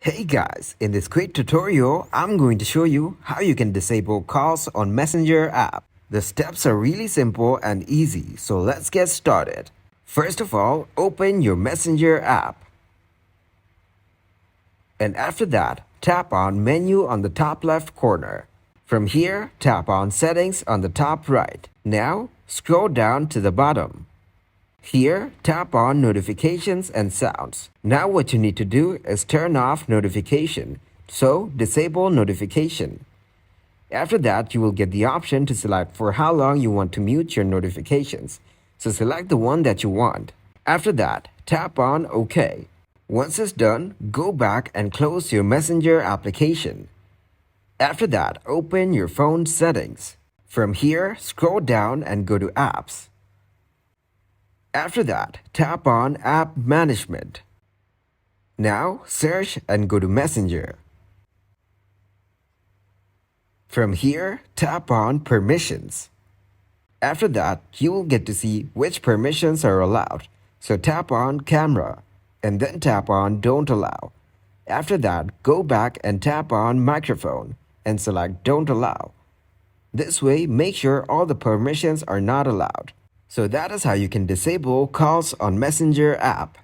Hey guys, in this quick tutorial, I'm going to show you how you can disable calls on Messenger app. The steps are really simple and easy, so let's get started. First of all, open your Messenger app. And after that, tap on Menu on the top left corner. From here, tap on Settings on the top right. Now, scroll down to the bottom. Here, tap on Notifications and Sounds. Now what you need to do is turn off notification. So, disable notification. After that, you will get the option to select for how long you want to mute your notifications. So select the one that you want. After that, tap on OK. Once it's done, go back and close your Messenger application. After that, open your phone settings. From here, scroll down and go to Apps. After that, tap on App Management. Now, search and go to Messenger. From here, tap on Permissions. After that, you will get to see which permissions are allowed. So tap on Camera and then tap on Don't Allow. After that, go back and tap on Microphone and select Don't Allow. This way, make sure all the permissions are not allowed. So that is how you can disable calls on Messenger app.